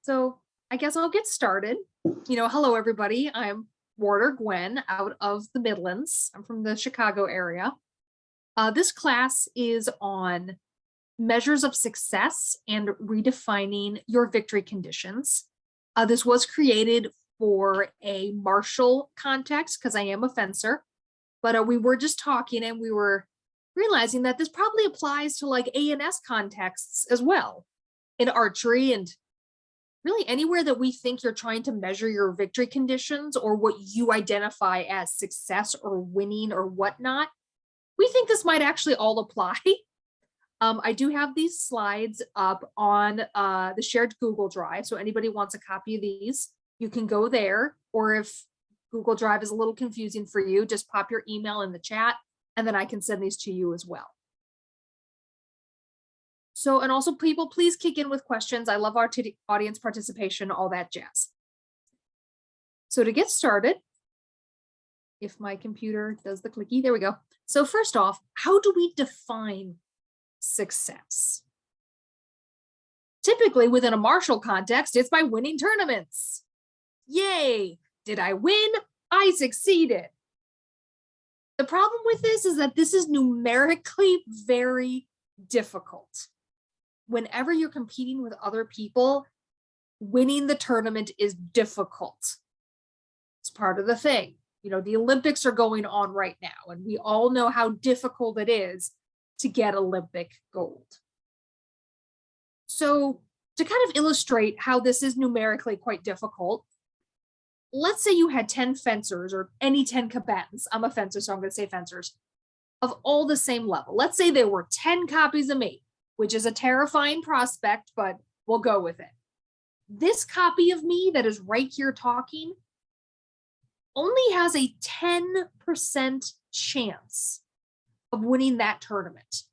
So I guess I'll get started. Hello everybody. I'm Warder Gwen out of the Midlands. I'm from the Chicago area. This class is on measures of success and redefining your victory conditions. This was created for a martial context because I am a fencer, but we were just talking and we were realizing that this probably applies to like A&S contexts as well in archery and really anywhere that we think you're trying to measure your victory conditions or what you identify as success or winning or whatnot. We think this might actually all apply. I do have these slides up on the shared Google Drive. So anybody wants a copy of these, you can go there. Or if Google Drive is a little confusing for you, just pop your email in the chat and then I can send these to you as well. So, and also people, please kick in with questions. I love our audience participation, all that jazz. So to get started, if my computer does the clicky, there we go. So first off, how do we define success? Typically within a martial context, it's by winning tournaments. Yay, did I win? I succeeded. The problem with this is that this is numerically very difficult. Whenever you're competing with other people, winning the tournament is difficult. It's part of the thing. The Olympics are going on right now, and we all know how difficult it is to get Olympic gold. So to kind of illustrate how this is numerically quite difficult, let's say you had 10 fencers or any 10 combatants. I'm a fencer, so I'm going to say fencers of all the same level. Let's say there were 10 copies of me, which is a terrifying prospect, but we'll go with it. This copy of me that is right here talking only has a 10% chance of winning that tournament.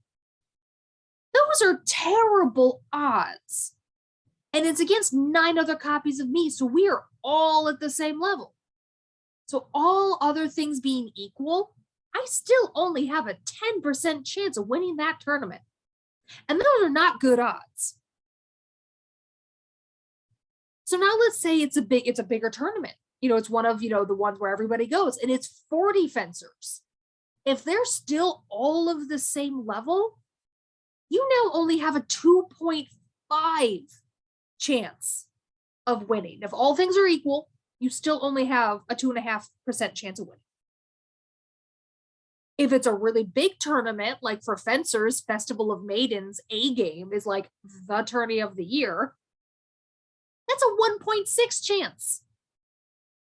Those are terrible odds. And it's against 9 other copies of me, so we are all at the same level. So all other things being equal, I still only have a 10% chance of winning that tournament. And those are not good odds. So now let's say it's a bigger tournament. It's one of, the ones where everybody goes, and it's 40 fencers. If they're still all of the same level, you now only have a 2.5 chance of winning. If all things are equal, you still only have a 2.5% chance of winning. If it's a really big tournament, like for fencers, Festival of Maidens A game is like the tourney of the year, that's a 1.6 chance.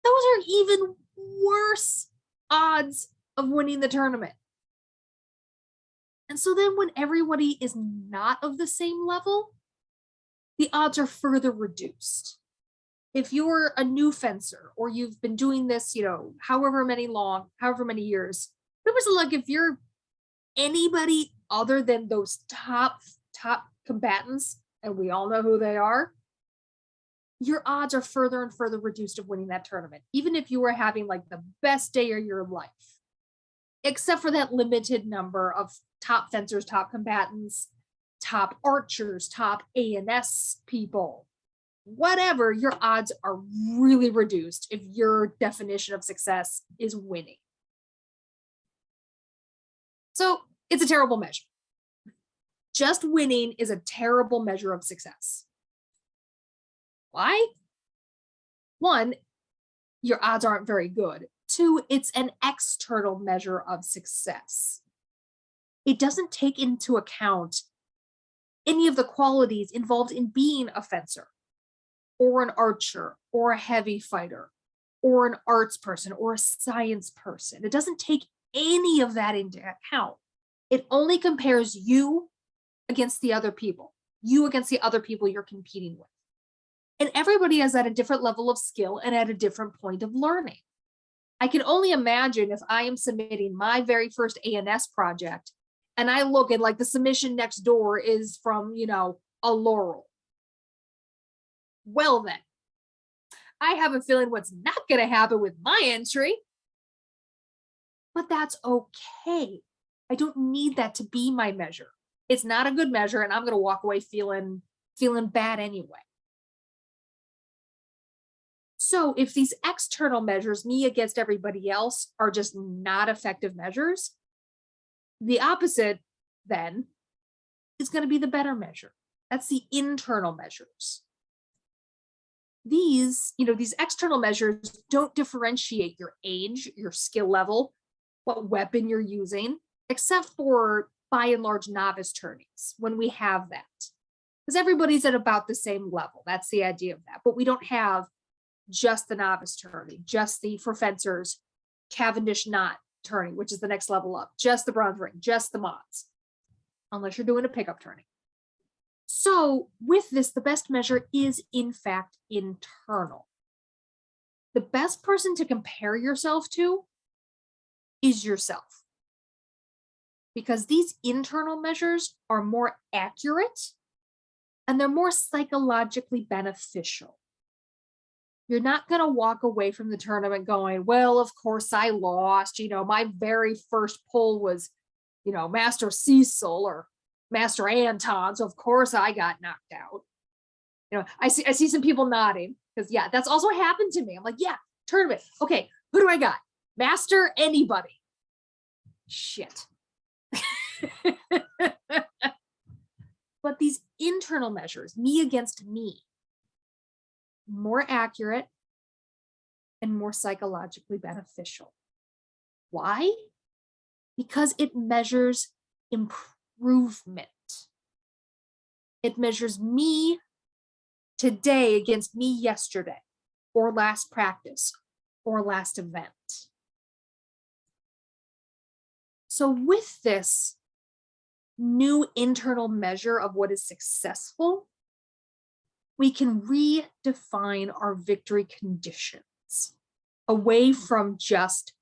Those are even worse odds of winning the tournament. And so then when everybody is not of the same level, the odds are further reduced. If you're a new fencer or you've been doing this, however many years, like if you're anybody other than those top combatants, and we all know who they are, your odds are further and further reduced of winning that tournament, even if you were having like the best day of your life, except for that limited number of top fencers, top combatants, top archers, top A&S people, whatever, your odds are really reduced if your definition of success is winning. So it's a terrible measure. Just winning is a terrible measure of success. Why? 1, your odds aren't very good. 2, it's an external measure of success. It doesn't take into account any of the qualities involved in being a fencer, or an archer, or a heavy fighter, or an arts person, or a science person. It doesn't take any of that into account. It only compares you against the other people, you against the other people you're competing with. And everybody is at a different level of skill and at a different point of learning. I can only imagine if I am submitting my very first A&S project and I look at like the submission next door is from, a Laurel. Well then, I have a feeling what's not going to happen with my entry. But that's okay. I don't need that to be my measure. It's not a good measure, and I'm going to walk away feeling bad anyway. So if these external measures, me against everybody else, are just not effective measures, the opposite then is going to be the better measure. That's the internal measures. These external measures don't differentiate your age, your skill level, what weapon you're using, except for by and large novice tourneys when we have that. Because everybody's at about the same level. That's the idea of that. But we don't have just the novice tourney, just the for fencers, Cavendish knot tourney, which is the next level up, just the bronze ring, just the mods, unless you're doing a pickup tourney. So with this, the best measure is in fact internal. The best person to compare yourself to is yourself. Because these internal measures are more accurate and they're more psychologically beneficial. You're not going to walk away from the tournament going, well, of course I lost. My very first pull was, Master Cecil or Master Anton. So of course I got knocked out. I see some people nodding because yeah, that's also happened to me. I'm like, yeah, tournament. Okay, who do I got? Master anybody. Shit. But these internal measures, me against me, more accurate and more psychologically beneficial. Why? Because it measures improvement. It measures me today against me yesterday, or last practice, or last event. So with this new internal measure of what is successful, we can redefine our victory conditions away from just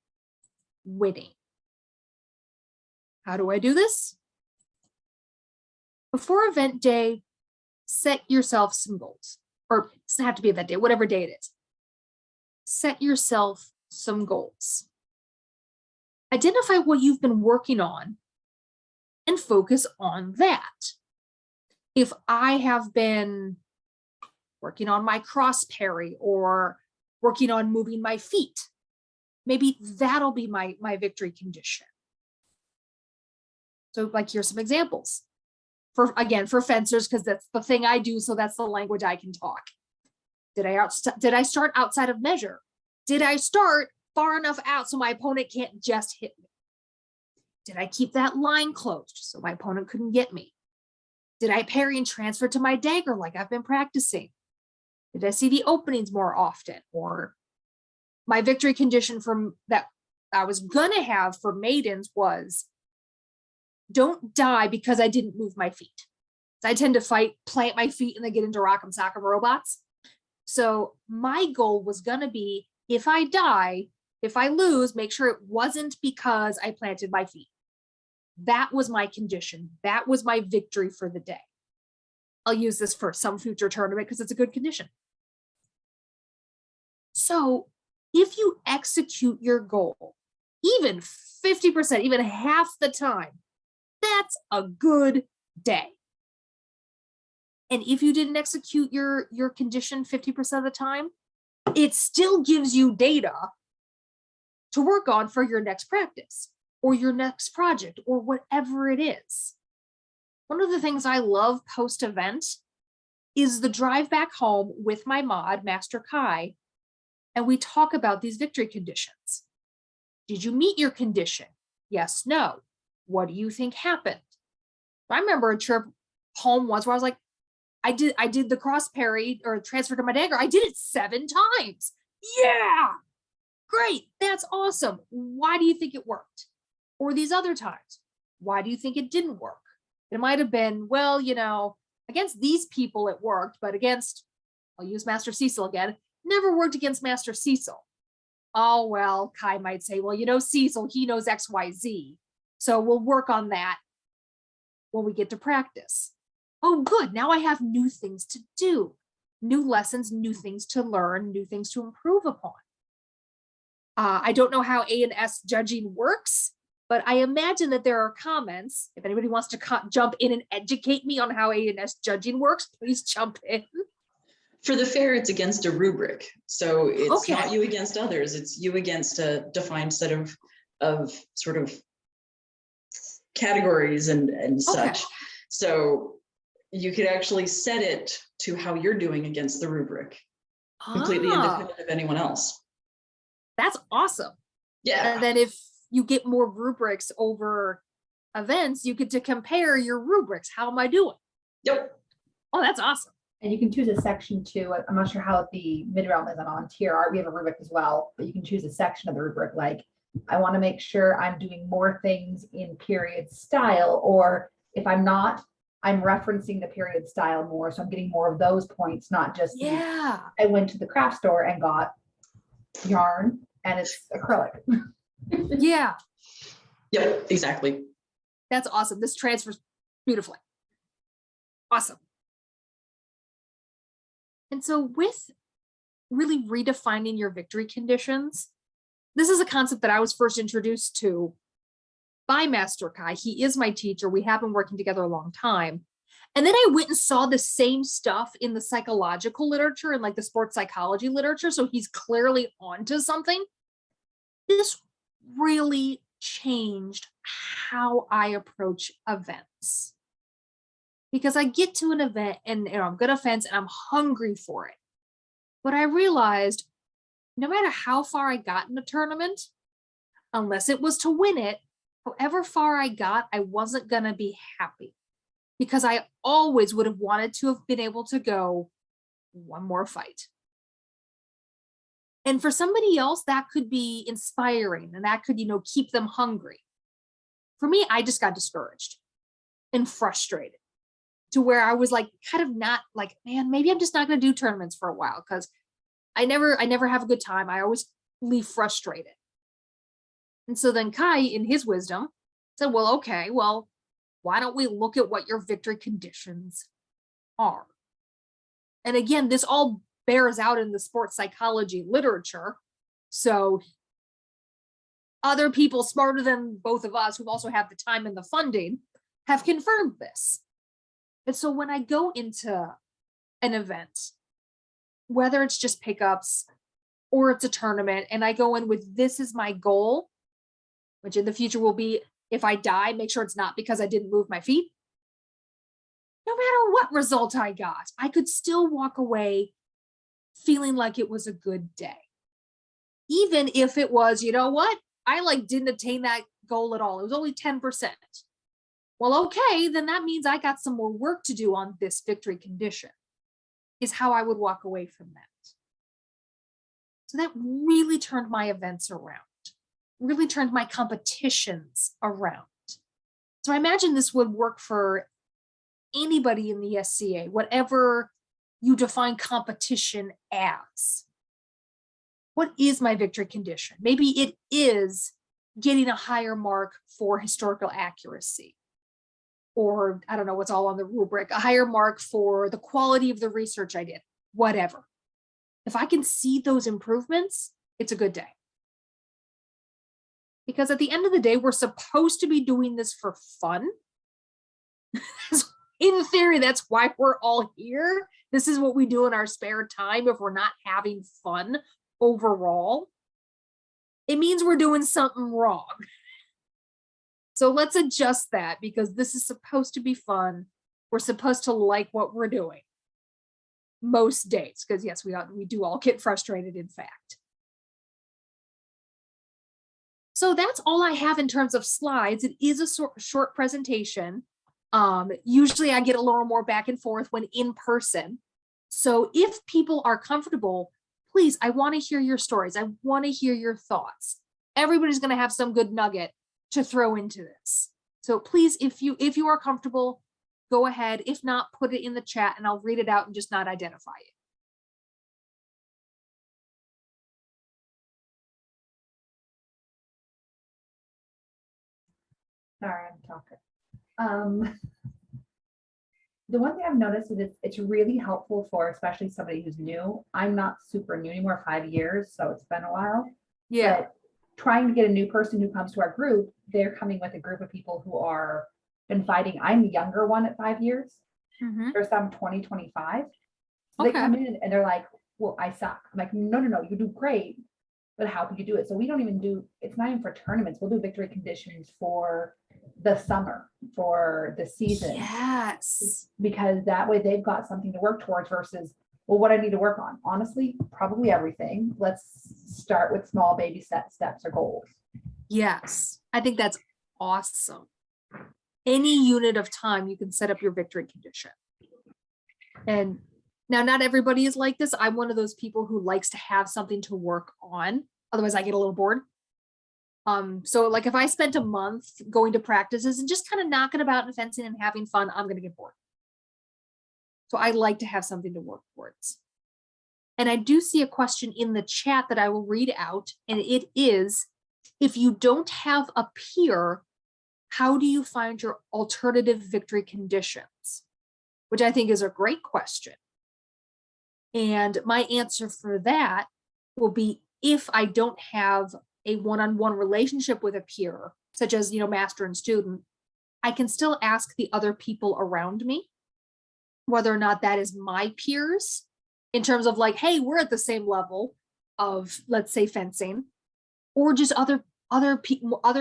winning. How do I do this? Before event day, set yourself some goals, or it doesn't have to be event day, whatever day it is. Set yourself some goals. Identify what you've been working on and focus on that. If I have been working on my cross parry or working on moving my feet, maybe that'll be my victory condition. So here's some examples. For fencers, because that's the thing I do, so that's the language I can talk. Did I start outside of measure? Did I start far enough out so my opponent can't just hit me? Did I keep that line closed so my opponent couldn't get me? Did I parry and transfer to my dagger like I've been practicing? Did I see the openings more often? Or my victory condition from that I was gonna have for maidens was, don't die because I didn't move my feet. I tend to plant my feet and then get into Rock'em Sock'em Robots. So my goal was gonna be, if I die, if I lose, make sure it wasn't because I planted my feet. That was my condition. That was my victory for the day. I'll use this for some future tournament because it's a good condition. So if you execute your goal, even 50%, even half the time, that's a good day. And if you didn't execute your condition 50% of the time, it still gives you data to work on for your next practice or your next project or whatever it is. One of the things I love post-event is the drive back home with my mod, Master Kai, and we talk about these victory conditions. Did you meet your condition? Yes, no. What do you think happened? I remember a trip home once where I was like, I did the cross parry or transfer to my dagger. I did it 7 times. Yeah, great. That's awesome. Why do you think it worked? Or these other times, why do you think it didn't work? It might have been, well, against these people it worked, but against, I'll use Master Cecil again, never worked against Master Cecil. Oh, well, Kai might say, well, Cecil, he knows X, Y, Z. So we'll work on that when we get to practice. Oh, good. Now I have new things to do, new lessons, new things to learn, new things to improve upon. I don't know how A&S judging works, but I imagine that there are comments. If anybody wants to jump in and educate me on how A&S judging works, please jump in. For the fair, it's against a rubric. So it's Okay. not you against others, it's you against a defined set of sort of categories and such. Okay. So you could actually set it to how you're doing against the rubric, completely independent of anyone else. That's awesome. Yeah. And then if you get more rubrics over events, you get to compare your rubrics. How am I doing? Yep. Oh, that's awesome. And you can choose a section too. I'm not sure how the mid-realm is on tier art. We have a rubric as well, but you can choose a section of the rubric. Like, I want to make sure I'm doing more things in period style, or if I'm not, I'm referencing the period style more. So I'm getting more of those points, not just I went to the craft store and got yarn and it's acrylic. Yeah. Yep, exactly. That's awesome. This transfers beautifully. Awesome. And so with really redefining your victory conditions, this is a concept that I was first introduced to by Master Kai. He is my teacher. We have been working together a long time. And then I went and saw the same stuff in the psychological literature and like the sports psychology literature. So he's clearly onto something. This really changed how I approach events. Because I get to an event and I'm good at fence and I'm hungry for it. But I realized no matter how far I got in a tournament, unless it was to win it, however far I got, I wasn't going to be happy because I always would have wanted to have been able to go one more fight. And for somebody else, that could be inspiring and that could, keep them hungry. For me, I just got discouraged and frustrated to where I was like, kind of not like, man, maybe I'm just not going to do tournaments for a while because I never have a good time. I always leave frustrated. And so then Kai, in his wisdom, said, well, okay, well, why don't we look at what your victory conditions are? And again, this all bears out in the sports psychology literature. So other people smarter than both of us, who also have the time and the funding, have confirmed this. And so when I go into an event, whether it's just pickups or it's a tournament, and I go in with this is my goal, which in the future will be if I die, make sure it's not because I didn't move my feet. No matter what result I got, I could still walk away feeling like it was a good day. Even if it was, you know what, I didn't attain that goal at all. It was only 10%. Well, okay, then that means I got some more work to do on this victory condition, is how I would walk away from that. So that really turned my events around, really turned my competitions around. So I imagine this would work for anybody in the SCA, whatever you define competition as. What is my victory condition? Maybe it is getting a higher mark for historical accuracy. Or I don't know what's all on the rubric, a higher mark for the quality of the research I did, whatever. If I can see those improvements, it's a good day. Because at the end of the day, we're supposed to be doing this for fun. In theory, that's why we're all here. This is what we do in our spare time if we're not having fun overall. It means we're doing something wrong. So let's adjust that because this is supposed to be fun. We're supposed to like what we're doing most days because yes, we do all get frustrated, in fact. So that's all I have in terms of slides. It is a short presentation. Usually I get a little more back and forth when in person. So if people are comfortable, please, I want to hear your stories. I want to hear your thoughts. Everybody's going to have some good nugget to throw into this. So please, if you are comfortable, go ahead. If not, put it in the chat and I'll read it out and just not identify it. Sorry, I'm talking. The one thing I've noticed is it's really helpful for especially somebody who's new. I'm not super new anymore, 5 years, so it's been a while. Yeah. But trying to get a new person who comes to our group, they're coming with a group of people who are been fighting. I'm the younger one at 5 years. Mm-hmm. There's some 20, 25. So they Okay. come in and they're like, well, I suck. I'm like, no, no, no, you do great. But how could you do it? So we don't even do, it's not even for tournaments. We'll do victory conditions for the summer, for the season, Yes. because that way they've got something to work towards versus, well, what I need to work on. Honestly, probably everything. Let's start with small baby steps or goals. Yes. I think that's awesome. Any unit of time you can set up your victory condition. And now not everybody is like this. I'm one of those people who likes to have something to work on. Otherwise I get a little bored. So like if I spent a month going to practices and just kind of knocking about and fencing and having fun, I'm going to get bored. So I like to have something to work towards. And I do see a question in the chat that I will read out. And it is, if you don't have a peer, how do you find your alternative victory conditions? Which I think is a great question. And my answer for that will be, if I don't have a one-on-one relationship with a peer, such as, master and student, I can still ask the other people around me, whether or not that is my peers, in terms of like, hey, we're at the same level of, let's say, fencing, or just other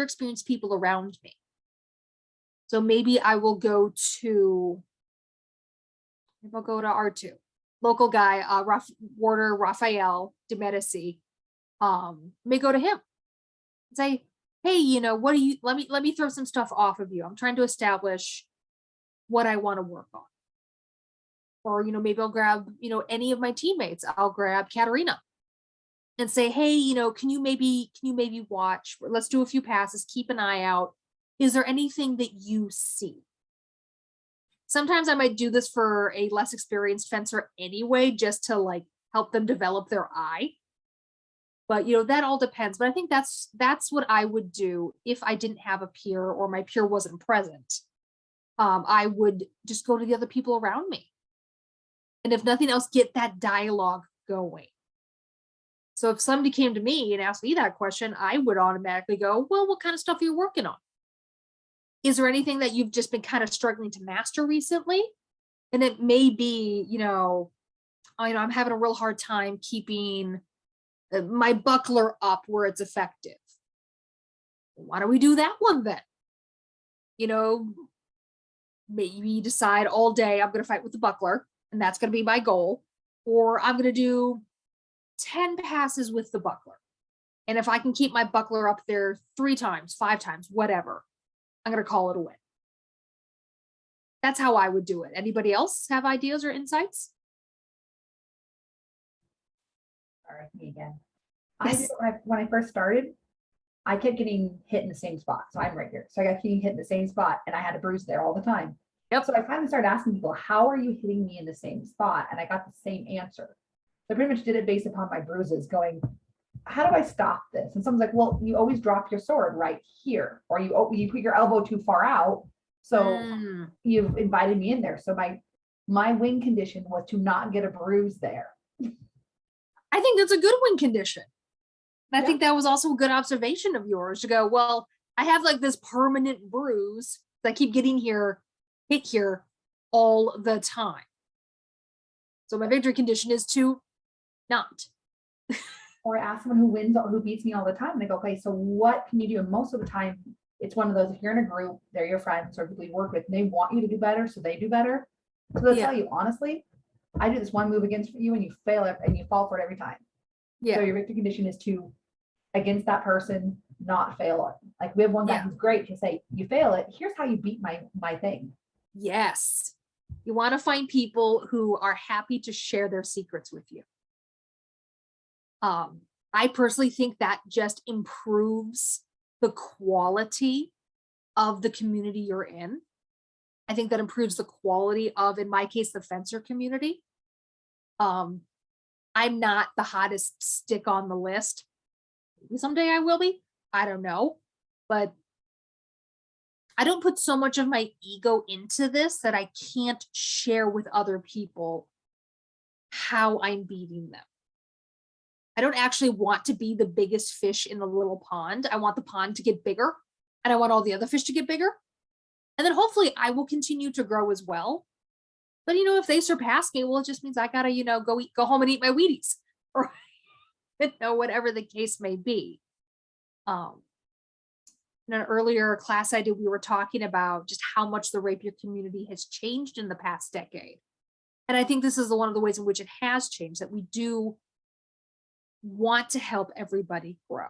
experienced people around me. So maybe I will go to R2, local guy, Warder Raphael de Medici. May go to him and say, hey, what do you, let me throw some stuff off of you. I'm trying to establish what I want to work on. Or, maybe I'll grab, any of my teammates. I'll grab Katerina and say, hey, can you maybe watch, let's do a few passes, keep an eye out. Is there anything that you see? Sometimes I might do this for a less experienced fencer anyway, just to like help them develop their eye. But that all depends. But I think that's what I would do if I didn't have a peer or my peer wasn't present. I would just go to the other people around me. And if nothing else, get that dialogue going. So if somebody came to me and asked me that question, I would automatically go, well, what kind of stuff are you working on? Is there anything that you've just been kind of struggling to master recently? And it may be, I'm having a real hard time keeping my buckler up where it's effective. Why don't we do that one then? Maybe decide all day I'm going to fight with the buckler, and that's going to be my goal. Or I'm going to do 10 passes with the buckler. And if I can keep my buckler up there 3 times, 5 times, whatever, I'm going to call it a win. That's how I would do it. Anybody else have ideas or insights? Sorry, me again. Yes. When I first started, I kept getting hit in the same spot. So I'm right here. So I got getting hit in the same spot and I had a bruise there all the time. Yep. So I finally started asking people, how are you hitting me in the same spot? And I got the same answer. So I pretty much did it based upon my bruises, going, how do I stop this? And someone's like, well, you always drop your sword right here, or you put your elbow too far out. So you've invited me in there. So my win condition was to not get a bruise there. I think that's a good win condition. And I think that was also a good observation of yours to go, well, I have like this permanent bruise that I keep getting hit here all the time. So my victory condition is to not. Or ask someone who beats me all the time. And they go, okay, so what can you do? And most of the time, it's one of those, if you're in a group, they're your friends or people you work with, and they want you to do better, so they do better. So they'll tell you, honestly, I do this one move against you and you fail it and you fall for it every time. Yeah. So your victory condition is to, against that person, not fail it. Like we have one guy who's great to say, you fail it, here's how you beat my thing. Yes. You want to find people who are happy to share their secrets with you. I personally think that just improves the quality of the community you're in. I think that improves the quality of, in my case, the fencer community. I'm not the hottest stick on the list. Maybe someday I will be. I don't know. But I don't put so much of my ego into this that I can't share with other people how I'm beating them. I don't actually want to be the biggest fish in the little pond. I want the pond to get bigger, and I want all the other fish to get bigger. And then hopefully I will continue to grow as well. But if they surpass me, well, it just means I gotta, go home and eat my Wheaties or whatever the case may be. Um, in an earlier class I did, we were talking about just how much the rapier community has changed in the past decade. And I think this is one of the ways in which it has changed, that we do want to help everybody grow.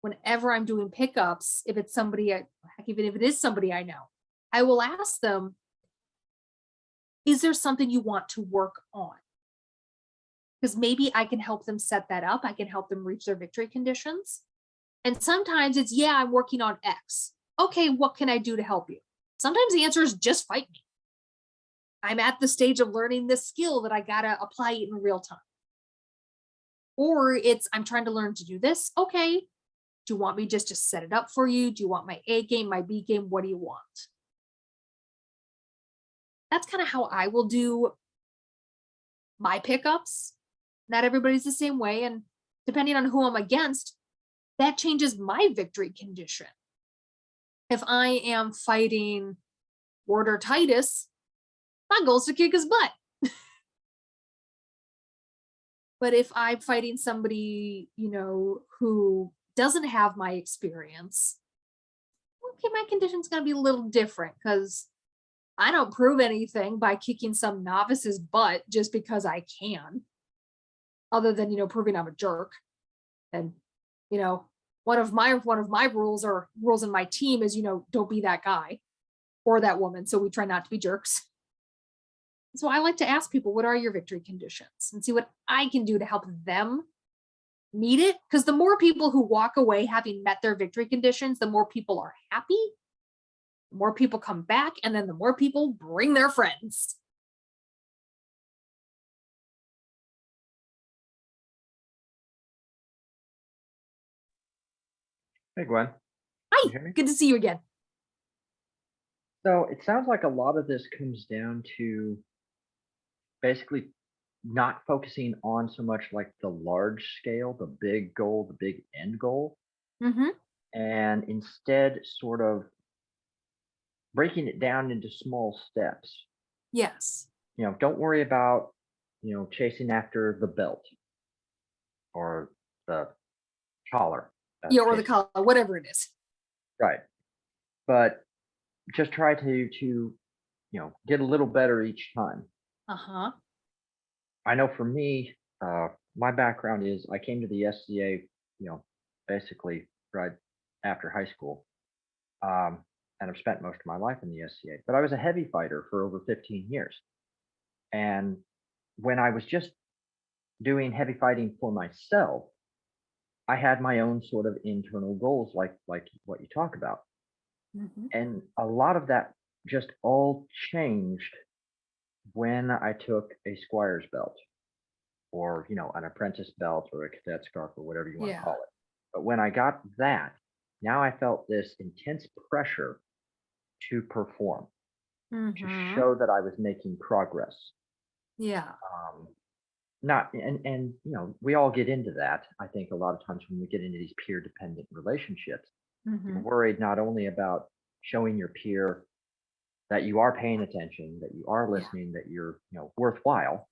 Whenever I'm doing pickups, if it's somebody, heck, even if it is somebody I know, I will ask them, is there something you want to work on? Because maybe I can help them set that up. I can help them reach their victory conditions. And sometimes it's, yeah, I'm working on X. Okay, what can I do to help you? Sometimes the answer is just fight me. I'm at the stage of learning this skill that I gotta apply it in real time. Or it's, I'm trying to learn to do this. Okay, do you want me just to set it up for you? Do you want my A game, my B game? What do you want? That's kind of how I will do my pickups. Not everybody's the same way. And depending on who I'm against, that changes my victory condition. If I am fighting Warder Titus, my goal is to kick his butt. But if I'm fighting somebody, who doesn't have my experience, okay, my condition's going to be a little different because I don't prove anything by kicking some novice's butt just because I can, other than, proving I'm a jerk. And, one of my rules in my team is, don't be that guy or that woman. So we try not to be jerks. So I like to ask people, what are your victory conditions, and see what I can do to help them meet it. Because the more people who walk away having met their victory conditions, the more people are happy, the more people come back, and then the more people bring their friends. Hey, Gwen. Hi, You hear me? good to see you again. So it sounds like a lot of this comes down to basically not focusing on so much like the large scale, the big goal, the big end goal, Mm-hmm. and instead sort of breaking it down into small steps. Yes. Don't worry about, chasing after the belt or the collar. Yeah, or the collar, whatever it is. Right. But just try to get a little better each time. Uh-huh. I know for me, my background is I came to the SCA, basically right after high school, and I've spent most of my life in the SCA. But I was a heavy fighter for over 15 years, and when I was just doing heavy fighting for myself, I had my own sort of internal goals, like what you talk about, Mm-hmm. and a lot of that just all changed when I took a squire's belt, or an apprentice belt, or a cadet scarf, or whatever you want to Yeah. call it. But when I got that, now I felt this intense pressure to perform, to Mm-hmm. show that I was making progress. Yeah. Not and we all get into that. I think a lot of times when we get into these peer dependent relationships, Mm-hmm. you're worried not only about showing your peer that you are paying attention, that you are listening, that you're worthwhile.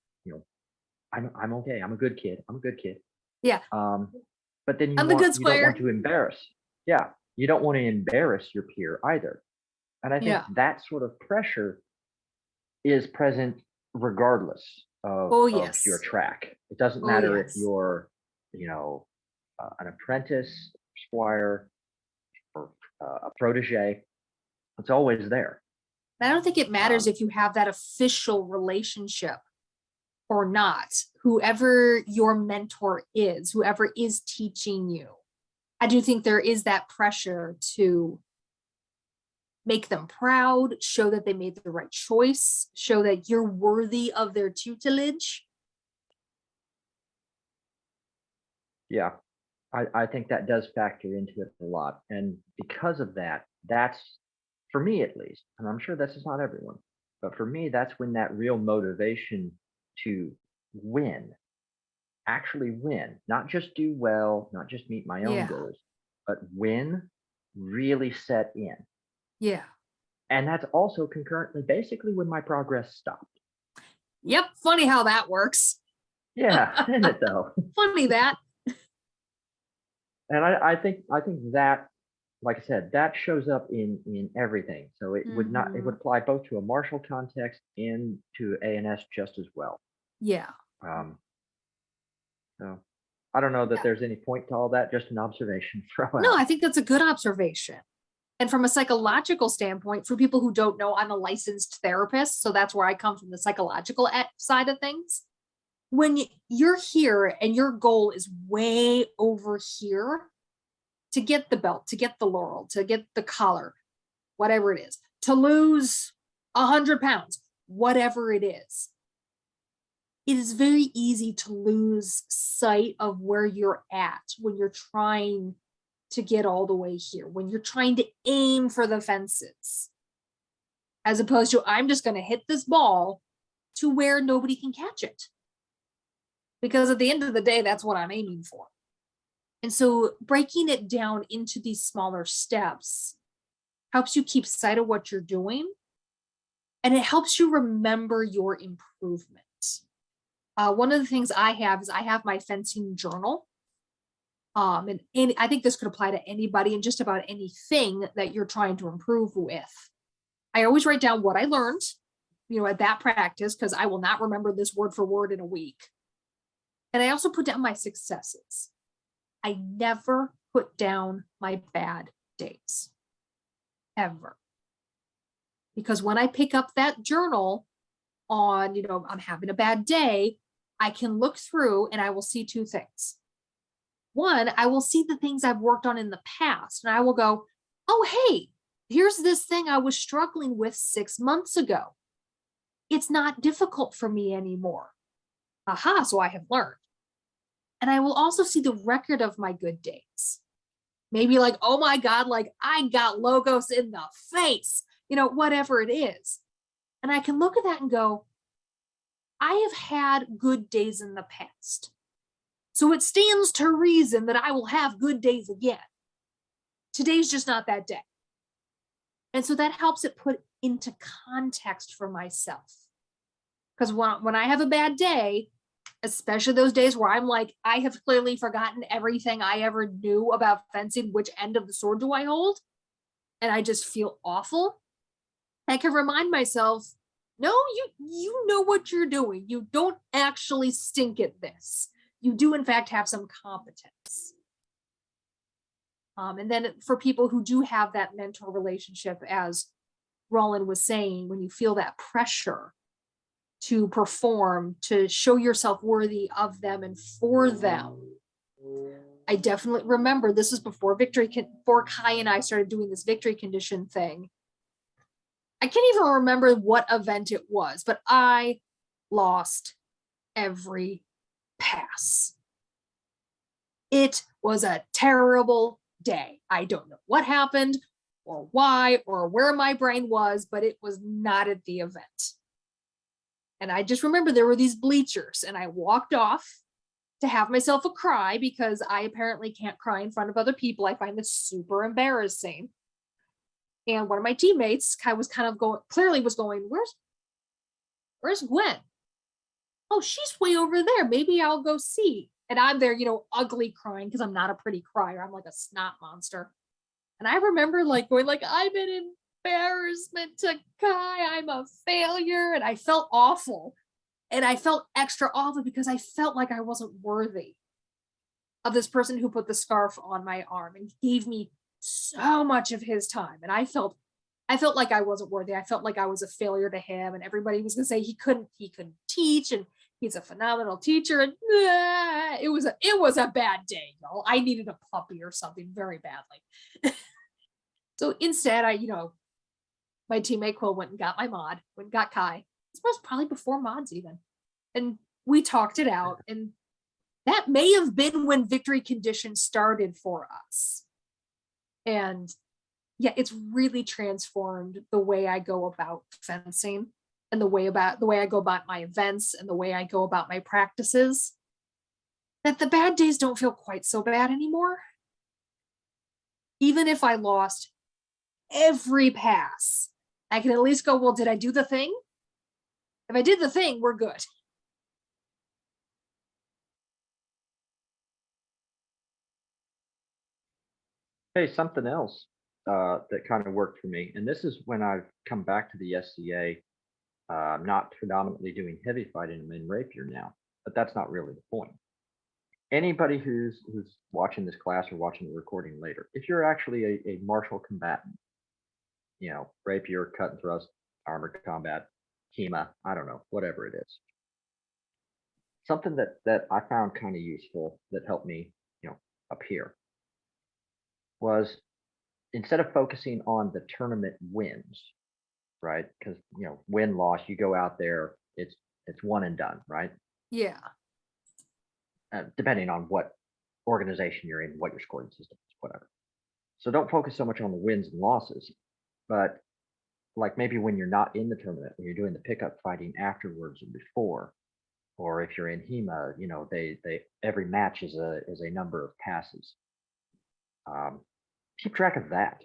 I'm okay. I'm a good kid. I'm a good kid. Yeah. But then I'm the good you don't want squire. to embarrass. Yeah, you don't want to embarrass your peer either. And I think Yeah. that sort of pressure is present regardless Oh, of yes. your track. It doesn't Oh, matter if yes. you're, an apprentice, squire, or a protege. It's always there. I don't think it matters Um, if you have that official relationship or not. Whoever your mentor is, whoever is teaching you, I do think there is that pressure to make them proud, show that they made the right choice, show that you're worthy of their tutelage. Yeah, I think that does factor into it a lot. And because of that, that's, for me at least, and I'm sure this is not everyone, but for me, that's when that real motivation to win, actually win, not just do well, not just meet my own Yeah. goals, but win, really set in. Yeah. And that's also concurrently basically when my progress stopped. Yep. Funny how that works. Yeah, isn't it though? Funny that. And I think that, like I said, that shows up in everything. So it would not, it would apply both to a martial context and to ANS just as well. Yeah. Um, so I don't know that Yeah. there's any point to all that, just an observation. Throw No, out. I think that's a good observation. And from a psychological standpoint, for people who don't know, I'm a licensed therapist. So that's where I come from, the psychological side of things. When you're here and your goal is way over here to get the belt, to get the laurel, to get the collar, whatever it is, to lose 100 pounds, whatever it is very easy to lose sight of where you're at when you're trying to get all the way here, when you're trying to aim for the fences, as opposed to I'm just going to hit this ball to where nobody can catch it. Because at the end of the day, that's what I'm aiming for. And so breaking it down into these smaller steps helps you keep sight of what you're doing. And it helps you remember your improvement. One of the things I have is I have my fencing journal. And I think this could apply to anybody and just about anything that you're trying to improve with. I always write down what I learned, at that practice, because I will not remember this word for word in a week. And I also put down my successes. I never put down my bad days, ever. Because when I pick up that journal on, I'm having a bad day, I can look through and I will see two things. One, I will see the things I've worked on in the past, and I will go, oh, hey, here's this thing I was struggling with 6 months ago. It's not difficult for me anymore. Aha, so I have learned. And I will also see the record of my good days. Maybe like, oh my God, like I got logos in the face, whatever it is. And I can look at that and go, I have had good days in the past. So it stands to reason that I will have good days again. Today's just not that day. And so that helps it put into context for myself. Because when I have a bad day, especially those days where I'm like, I have clearly forgotten everything I ever knew about fencing, which end of the sword do I hold? And I just feel awful. I can remind myself, no, you know what you're doing. You don't actually stink at this. You do, in fact, have some competence. And then for people who do have that mentor relationship, as Roland was saying, when you feel that pressure to perform, to show yourself worthy of them and for them. I definitely remember this was before before Kai and I started doing this victory condition thing. I can't even remember what event it was, but I lost every pass. It was a terrible day. I don't know what happened or why or where my brain was, but it was not at the event. And I just remember there were these bleachers and I walked off to have myself a cry because I apparently can't cry in front of other people. I find this super embarrassing. And one of my teammates was kind of going, where's Gwen? Oh, she's way over there. Maybe I'll go see. And I'm there, ugly crying because I'm not a pretty crier. I'm like a snot monster. And I remember going I'm an embarrassment to Kai. I'm a failure. And I felt awful. And I felt extra awful because I felt like I wasn't worthy of this person who put the scarf on my arm and gave me so much of his time. And I felt like I wasn't worthy. I felt like I was a failure to him. And everybody was going to say he couldn't teach and he's a phenomenal teacher. And it was a bad day, y'all. I needed a puppy or something very badly. So instead, my teammate Quill went and got my mod, went and got Kai. This was probably before mods even. And we talked it out. And that may have been when victory condition started for us. And yeah, it's really transformed the way I go about fencing and the way I go about my events and the way I go about my practices. That the bad days don't feel quite so bad anymore. Even if I lost every pass, I can at least go, well, did I do the thing? If I did the thing, we're good. Hey, something else that kind of worked for me, and this is when I've come back to the SCA, not predominantly doing heavy fighting. I'm in rapier now, but that's not really the point. Anybody who's watching this class or watching the recording later, if you're actually a martial combatant, rapier, cut and thrust, armored combat, HEMA, I don't know, whatever it is. Something that I found kind of useful that helped me, up here was instead of focusing on the tournament wins, right? Because win loss, you go out there, it's one and done, right? Yeah. Depending on what organization you're in, what your scoring system is, whatever. So don't focus so much on the wins and losses, but like maybe when you're not in the tournament, when you're doing the pickup fighting afterwards or before, or if you're in HEMA, they every match is a number of passes. Keep track of that.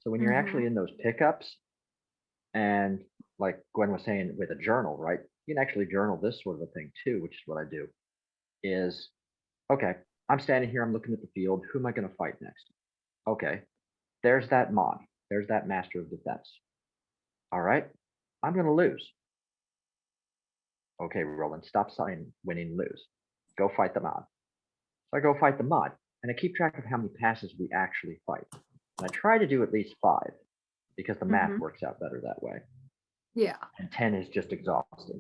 So when you're actually in those pickups, and like Gwen was saying with a journal, right? You can actually journal this sort of a thing too, which is what I do. Is okay, I'm standing here, I'm looking at the field. Who am I going to fight next? Okay, there's that mod. There's that master of defense. All right, I'm going to lose. Okay, Roland, stop signing winning, lose. Go fight the mod. So I go fight the mod, and I keep track of how many passes we actually fight. And I try to do at least 5, because the math works out better that way. Yeah. And 10 is just exhausting.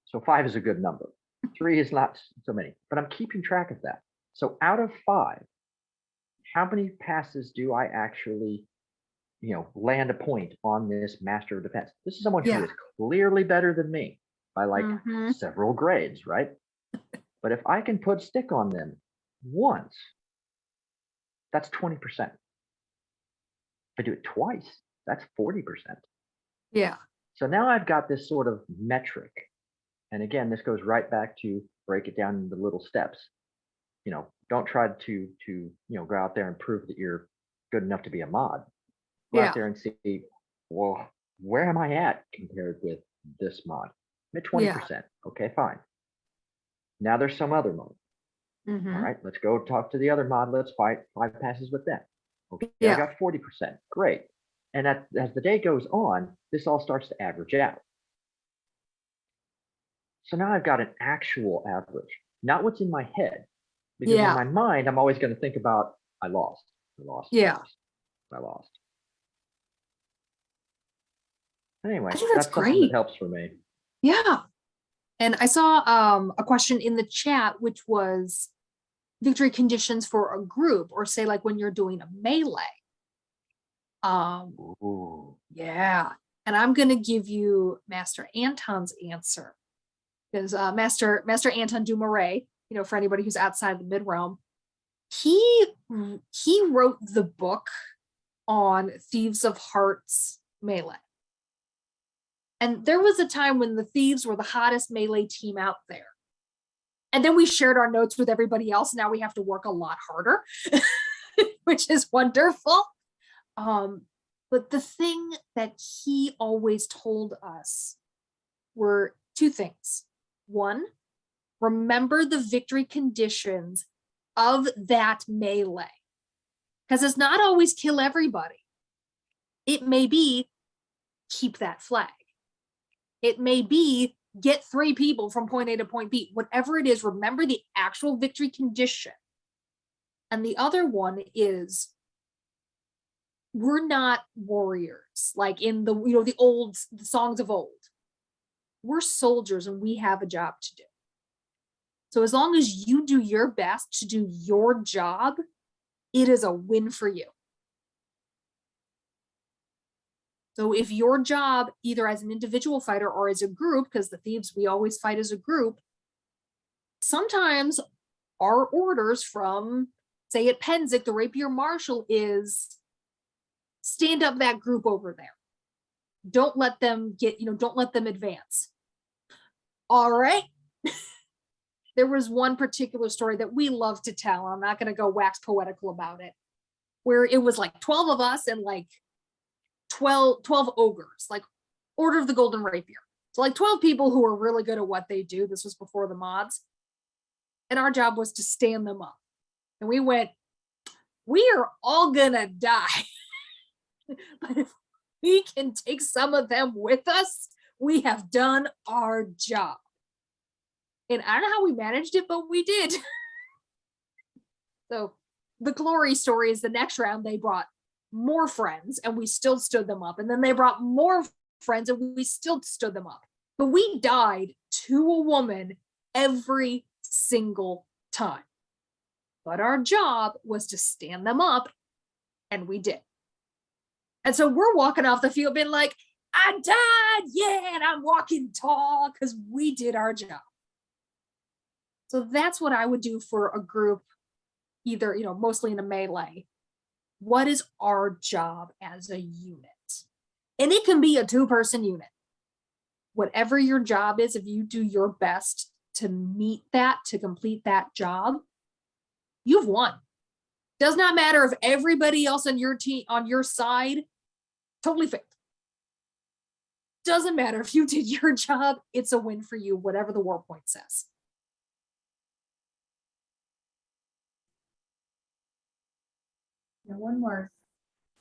So 5 is a good number. 3 is not so many, but I'm keeping track of that. So out of 5, how many passes do I actually, land a point on this master of defense? This is someone who is clearly better than me by like several grades, right? But if I can put stick on them once, that's 20%. If I do it twice, that's 40%. Yeah. So now I've got this sort of metric. And again, this goes right back to break it down into little steps. Don't try to go out there and prove that you're good enough to be a mod. Go out there and see, well, where am I at compared with this mod? I'm at 20%. Okay, fine. Now there's some other mod. All right, let's go talk to the other mod. Let's fight 5 passes with them. Okay, I got 40%. Great. And as the day goes on, this all starts to average out. So now I've got an actual average, not what's in my head. Because in my mind, I'm always going to think about, I lost. I lost. Anyway, I think that's something great. that helps for me. Yeah. And I saw a question in the chat, which was victory conditions for a group, or say like when you're doing a melee. Yeah. And I'm going to give you Master Anton's answer, because Master Anton Dumouriez, for anybody who's outside the mid-realm, he wrote the book on Thieves of Hearts melee. And there was a time when the Thieves were the hottest melee team out there. And then we shared our notes with everybody else. Now we have to work a lot harder, which is wonderful. But the thing that he always told us were 2 things. 1, remember the victory conditions of that melee. Because it's not always kill everybody. It may be keep that flag. It may be get 3 people from point A to point B. Whatever it is, remember the actual victory condition. And the other one is, we're not warriors like in the the songs of old. We're soldiers and we have a job to do. So as long as you do your best to do your job, it is a win for you. So if your job, either as an individual fighter or as a group, because the Thieves, we always fight as a group, sometimes our orders from, say at Penzic, the Rapier Marshal is stand up that group over there. Don't let them don't let them advance. All right. There was one particular story that we love to tell. I'm not going to go wax poetical about it, where it was like 12 of us and like 12 ogres, like Order of the Golden Rapier. So like 12 people who were really good at what they do. This was before the mods. And our job was to stand them up. And we went, we are all gonna die. But if we can take some of them with us, we have done our job. And I don't know how we managed it, but we did. So the glory story is the next round they brought more friends and we still stood them up. And then they brought more friends and we still stood them up. But we died to a woman every single time. But our job was to stand them up, and we did. And so we're walking off the field being like, I died, yeah, and I'm walking tall because we did our job. So that's what I would do for a group, either, mostly in a melee. What is our job as a unit? And it can be a 2-person unit. Whatever your job is, if you do your best to meet that, to complete that job, you've won. Does not matter if everybody else on your team, on your side, totally failed. Doesn't matter if you did your job, it's a win for you, whatever the war point says. Now, one more.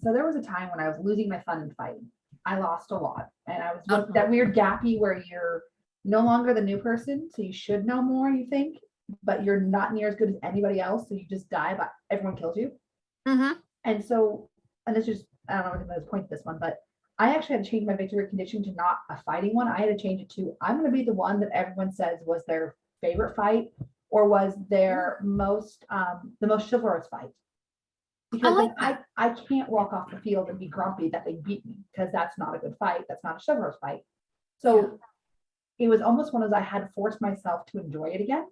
So there was a time when I was losing my fun in fighting. I lost a lot, and I was that weird gappy where you're no longer the new person, so you should know more, you think, but you're not near as good as anybody else, so you just die, but everyone kills you. And so, and this is, I don't know if I'm going to point to this one, but I actually had to change my victory condition to not a fighting one. I had to change it to, I'm going to be the one that everyone says was their favorite fight or was their most, the most chivalrous fight. Because I can't walk off the field and be grumpy that they beat me, because that's not a good fight. That's not a chivalrous fight. So it was almost one of those, I had to force myself to enjoy it again.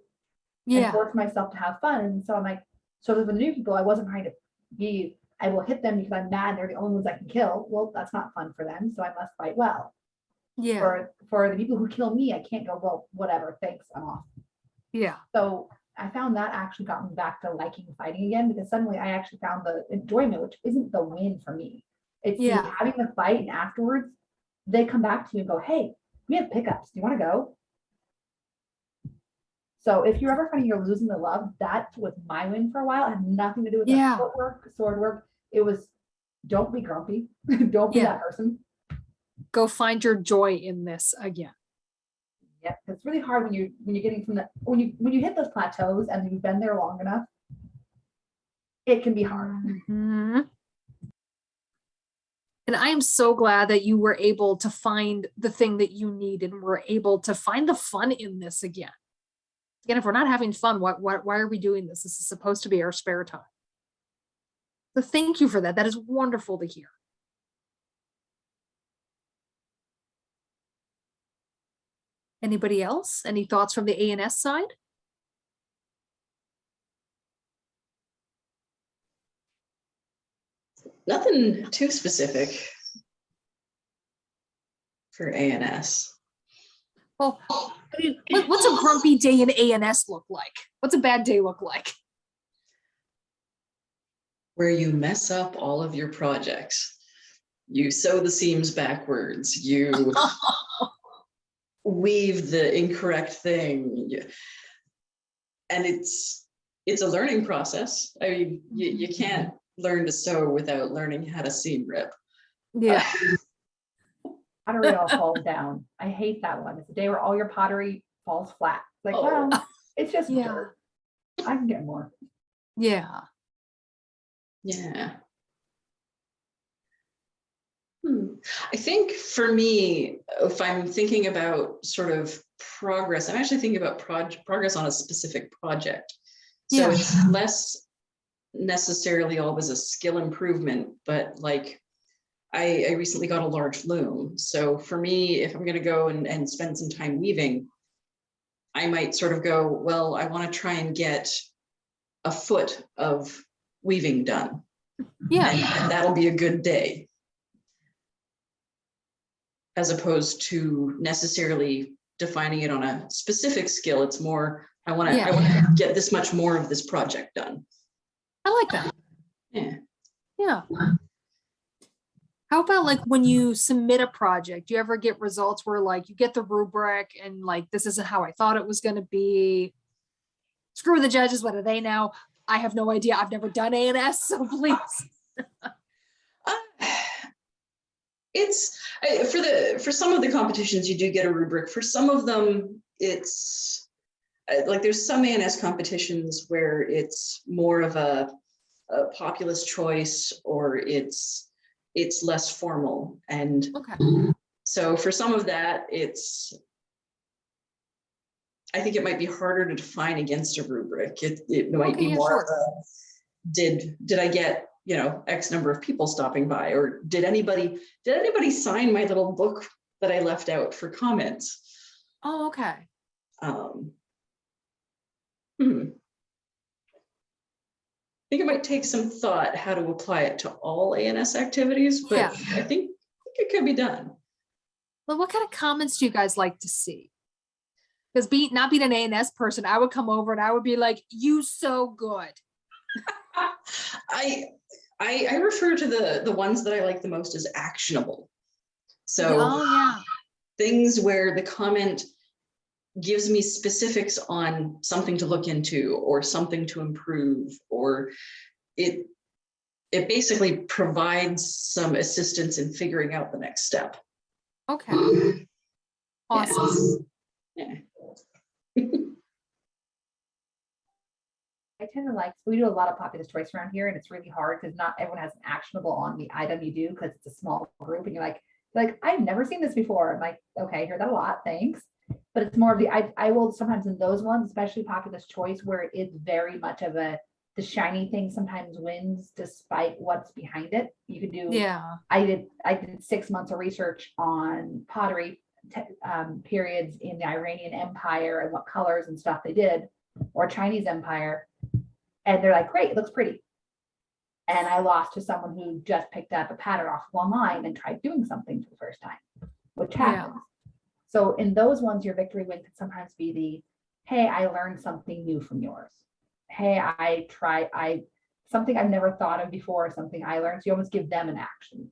And force myself to have fun. And so I'm like, so for the new people, I wasn't trying to be, I will hit them because I'm mad, they're the only ones I can kill. Well, that's not fun for them. So I must fight well. For the people who kill me, I can't go, well, whatever, thanks, I'm off. So I found that actually got me back to liking fighting again, because suddenly I actually found the enjoyment, which isn't the win for me. It's having the fight, and afterwards they come back to you and go, hey, we have pickups. Do you want to go? So if you're ever finding you're losing the love, that was my win for a while. It had nothing to do with the footwork, sword work. It was, don't be grumpy. Don't be that person. Go find your joy in this again. Yeah, it's really hard when you're getting from the when you hit those plateaus and you've been there long enough. It can be hard. And I am so glad that you were able to find the thing that you need and were able to find the fun in this again. Again, if we're not having fun, why are we doing this? This is supposed to be our spare time. So thank you for that. That is wonderful to hear. Anybody else? Any thoughts from the A&S side? Nothing too specific for A&S. Well, I mean, what's a grumpy day in A&S look like? What's a bad day look like? Where you mess up all of your projects. You sew the seams backwards. You weave the incorrect thing. And it's a learning process. I mean, you can't learn to sew without learning how to seam rip. Pottery all falls down. I hate that one. It's the day where all your pottery falls flat. Like, well, it's just dirt. I can get more. Yeah. I think for me, if I'm thinking about sort of progress, I'm actually thinking about progress on a specific project. So it's less necessarily always a skill improvement, but like I recently got a large loom. So for me, if I'm going to go and spend some time weaving, I might sort of go, well, I want to try and get a foot of weaving done. And that'll be a good day. As opposed to necessarily defining it on a specific skill. It's more, I want to get this much more of this project done. I like that. How How about like when you submit a project, do you ever get results where like you get the rubric and like, this isn't how I thought it was going to be? Screw the judges, what do they know? I have no idea. I've never done A&S, so please. It's for some of the competitions you do get a rubric. For some of them, it's like there's some A&S competitions where it's more of a populist choice, or it's less formal. And Okay. so for some of that, I think it might be harder to define against a rubric. It might be more of a, did I get, X number of people stopping by, or did anybody sign my little book that I left out for comments? Oh, okay. I think it might take some thought how to apply it to all A&S activities, but Yeah. I think it could be done. Well, what kind of comments do you guys like to see? Because not being an A&S person, I would come over and I would be like, "You so good." I refer to the ones that I like the most as actionable. So yeah. things where the comment gives me specifics on something to look into or something to improve, or it basically provides some assistance in figuring out the next step. Okay. Awesome. Yeah. I tend to like, we do a lot of populist choice around here, and it's really hard because not everyone has an actionable on the item you do, because it's a small group and you're like, I've never seen this before. I'm like, okay, I hear that a lot, thanks. But it's more of the, I will sometimes in those ones, especially populist choice, where it's very much of the shiny thing sometimes wins despite what's behind it. You could do, Yeah. I did 6 months of research on pottery periods in the Iranian Empire and what colors and stuff they did, or Chinese Empire. And they're like, great, it looks pretty. And I lost to someone who just picked up a pattern off of online and tried doing something for the first time, which happens. So in those ones, your victory win could sometimes be the, hey, I learned something new from yours. Hey, something I've never thought of before, something I learned. So you almost give them an action.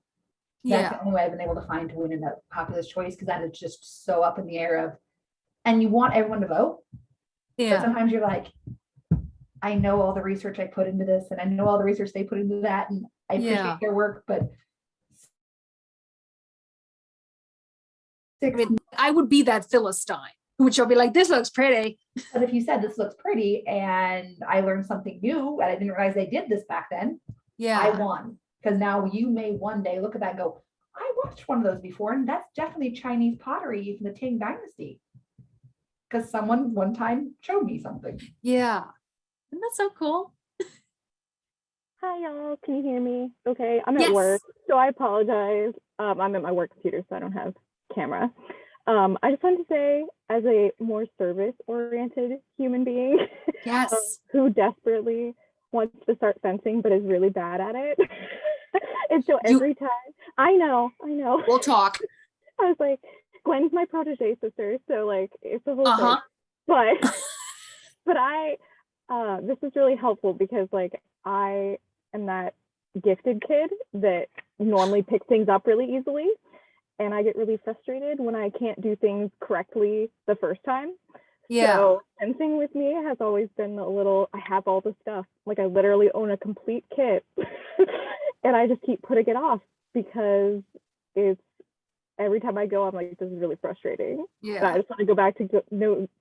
That's the only way I've been able to find to win in that populist choice, because then it's just so up in the air of, and you want everyone to vote. But sometimes you're like, I know all the research I put into this, and I know all the research they put into that, and I appreciate their work, but I would be that Philistine, which I'll be like, this looks pretty. But if you said this looks pretty and I learned something new and I didn't realize they did this back then, I won. Because now you may one day look at that and go, I watched one of those before, and that's definitely Chinese pottery from the Qing Dynasty. Because someone one time showed me something. Yeah. Isn't that so cool? Hi, y'all. Can you hear me? Okay. I'm at work, so I apologize. I'm at my work computer, so I don't have camera. I just wanted to say, as a more service-oriented human being, who desperately wants to start fencing but is really bad at it, and so every time, I know, we'll talk. I was like, Gwen's my protege sister, so like it's a whole thing. But I, this is really helpful because like I am that gifted kid that normally picks things up really easily. And I get really frustrated when I can't do things correctly the first time. So fencing with me has always been a little, I have all the stuff. Like I literally own a complete kit and I just keep putting it off because it's, every time I go, I'm like, this is really frustrating. And I just want to go back to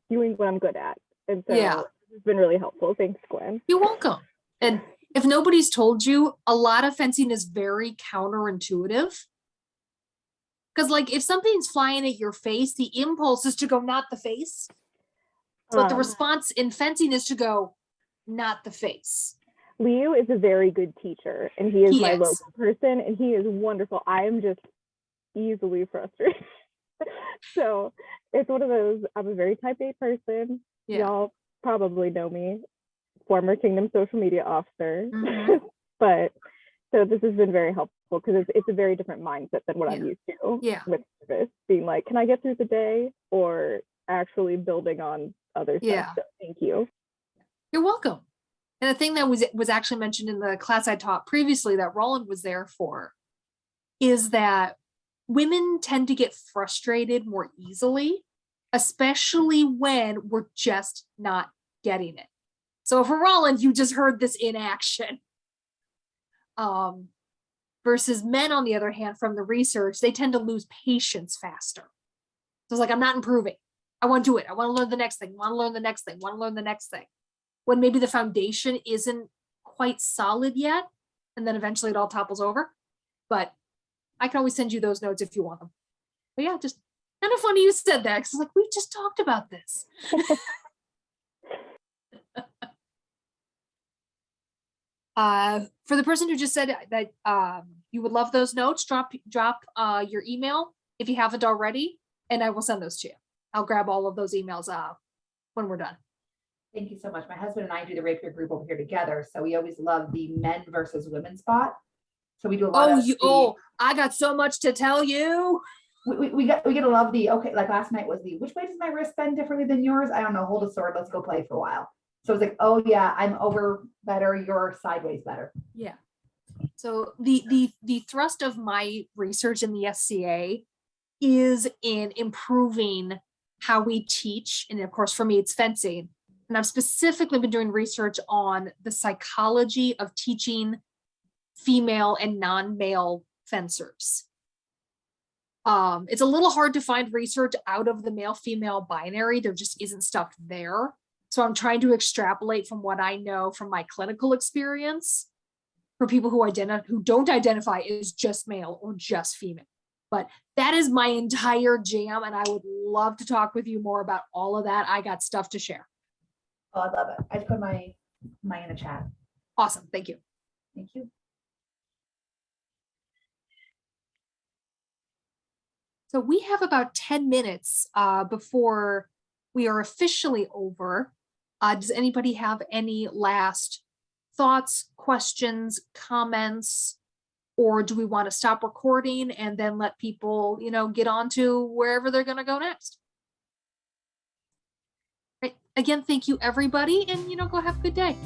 doing what I'm good at. And so it's been really helpful. Thanks, Gwen. You're welcome. And if nobody's told you, a lot of fencing is very counterintuitive. Because like if something's flying at your face, the impulse is to go, not the face. But the response in fencing is to go, not the face. Liu is a very good teacher, and he is my local person, and he is wonderful. I am just easily frustrated. So it's one of those, I'm a very type A person. Y'all probably know me, former Kingdom social media officer. But so this has been very helpful because it's a very different mindset than what I'm used to with service, being like, can I get through the day, or actually building on other stuff. So thank you. You're welcome. And the thing that was actually mentioned in the class I taught previously that Roland was there for is that women tend to get frustrated more easily, especially when we're just not getting it. So for Roland, you just heard this in action. Versus men, on the other hand, from the research, they tend to lose patience faster. So it's like, I'm not improving. I want to do it. I want to learn the next thing. I want to learn the next thing. I want to learn the next thing. When maybe the foundation isn't quite solid yet, and then eventually it all topples over. But I can always send you those notes if you want them. But yeah, just kind of funny you said that, because like, we just talked about this. For the person who just said that you would love those notes, drop your email if you haven't already, and I will send those to you. I'll grab all of those emails when we're done. Thank you so much. My husband and I do the rapier group over here together, so we always love the men versus women spot. So we do a lot of I got so much to tell you. We get to love the, okay, like last night was the, which way does my wrist bend differently than yours? I don't know, hold a sword, let's go play for a while. So it's like, oh yeah, I'm over better, you're sideways better. Yeah. So the thrust of my research in the SCA is in improving how we teach. And of course, for me, it's fencing. And I've specifically been doing research on the psychology of teaching female and non-male fencers. It's a little hard to find research out of the male-female binary. There just isn't stuff there. So I'm trying to extrapolate from what I know from my clinical experience for people who don't identify as just male or just female. But that is my entire jam, and I would love to talk with you more about all of that. I got stuff to share. Oh, I love it. I put my in a chat. Awesome. Thank you. Thank you. So we have about 10 minutes before we are officially over. Does anybody have any last thoughts, questions, comments, or do we want to stop recording and then let people, get on to wherever they're going to go next? Right. Again, thank you, everybody, and, go have a good day.